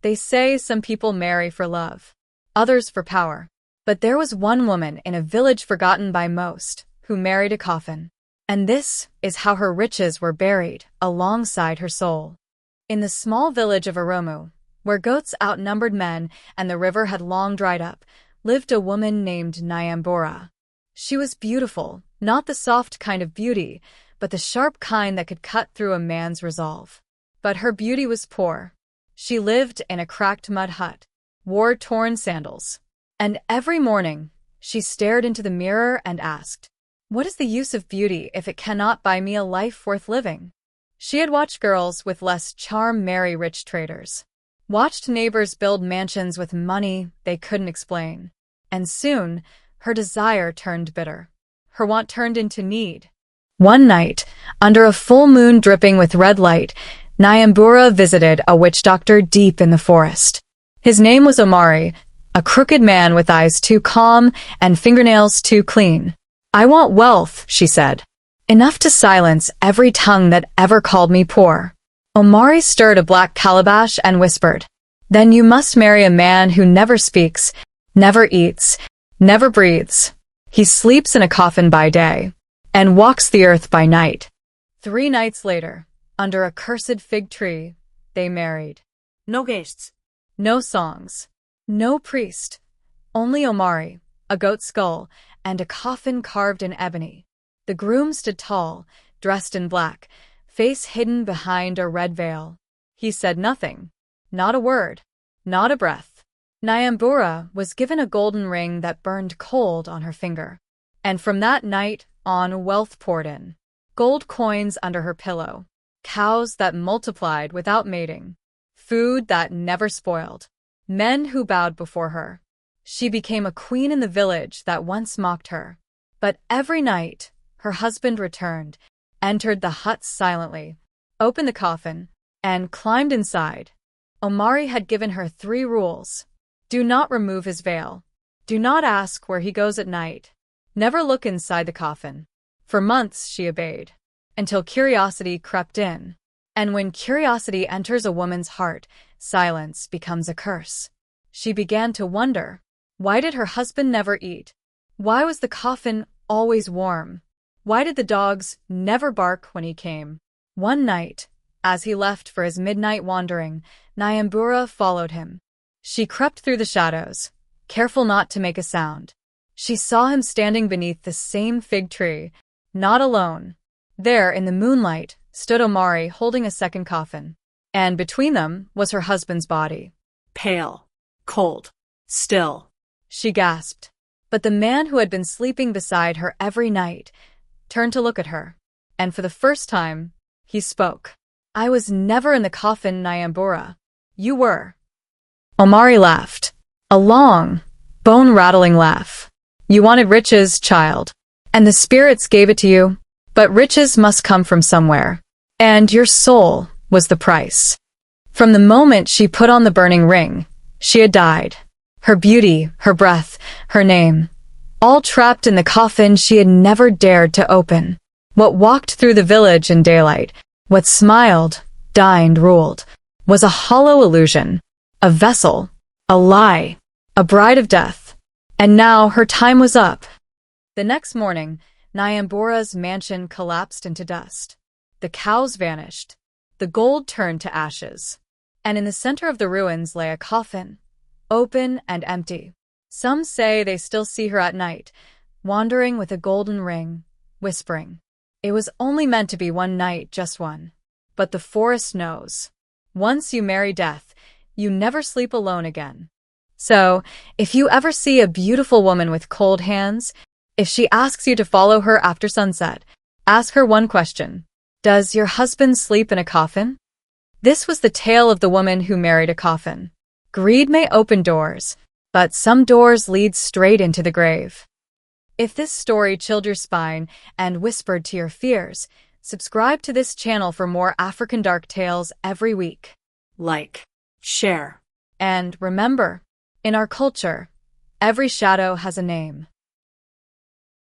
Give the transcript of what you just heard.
They say some people marry for love, others for power. But there was one woman in a village forgotten by most who married a coffin. And this is how her riches were buried alongside her soul. In the small village of Oromu, where goats outnumbered men and the river had long dried up, lived a woman named Nyambura. She was beautiful, not the soft kind of beauty, but the sharp kind that could cut through a man's resolve. But her beauty was poor. She lived in a cracked mud hut, wore torn sandals, and every morning she stared into the mirror and asked, "What is the use of beauty if it cannot buy me a life worth living?" She had watched girls with less charm marry rich traders, watched neighbors build mansions with money they couldn't explain, and soon her desire turned bitter. Her want turned into need. One night, under a full moon dripping with red light, Nyambura visited a witch doctor deep in the forest. His name was Omari, a crooked man with eyes too calm and fingernails too clean. "I want wealth," she said. "Enough to silence every tongue that ever called me poor." Omari stirred a black calabash and whispered, "Then you must marry a man who never speaks, never eats, never breathes. He sleeps in a coffin by day and walks the earth by night." 3 nights later, under a cursed fig tree, they married. No guests. No songs. No priest. Only Omari, a goat skull, and a coffin carved in ebony. The groom stood tall, dressed in black, face hidden behind a red veil. He said nothing. Not a word. Not a breath. Nyambura was given a golden ring that burned cold on her finger. And from that night on, wealth poured in. Gold coins under her pillow. Cows that multiplied without mating. Food that never spoiled. Men who bowed before her. She became a queen in the village that once mocked her. But every night, her husband returned, entered the hut silently, opened the coffin, and climbed inside. Omari had given her 3 rules. Do not remove his veil. Do not ask where he goes at night. Never look inside the coffin. For months she obeyed, until curiosity crept in. And when curiosity enters a woman's heart, silence becomes a curse. She began to wonder, why did her husband never eat? Why was the coffin always warm? Why did the dogs never bark when he came? One night, as he left for his midnight wandering, Nyambura followed him. She crept through the shadows, careful not to make a sound. She saw him standing beneath the same fig tree, not alone. There, in the moonlight, stood Omari holding a second coffin, and between them was her husband's body. Pale, cold, still. She gasped. But the man who had been sleeping beside her every night turned to look at her, and for the first time, he spoke. "I was never in the coffin, Nyambura. You were." Omari laughed. A long, bone-rattling laugh. "You wanted riches, child, and the spirits gave it to you. But riches must come from somewhere, and your soul was the price." From the moment she put on the burning ring, she had died. Her beauty, her breath, her name, all trapped in the coffin she had never dared to open. What walked through the village in daylight, what smiled, dined, ruled, was a hollow illusion, a vessel, a lie, a bride of death. And now her time was up. The next morning, Nyambura's mansion collapsed into dust. The cows vanished. The gold turned to ashes. And in the center of the ruins lay a coffin, open and empty. Some say they still see her at night, wandering with a golden ring, whispering, "It was only meant to be one night, just one." But the forest knows. Once you marry death, you never sleep alone again. So, if you ever see a beautiful woman with cold hands, if she asks you to follow her after sunset, ask her one question. Does your husband sleep in a coffin? This was the tale of the woman who married a coffin. Greed may open doors, but some doors lead straight into the grave. If this story chilled your spine and whispered to your fears, subscribe to this channel for more African dark tales every week. Like, share. And remember, in our culture, every shadow has a name.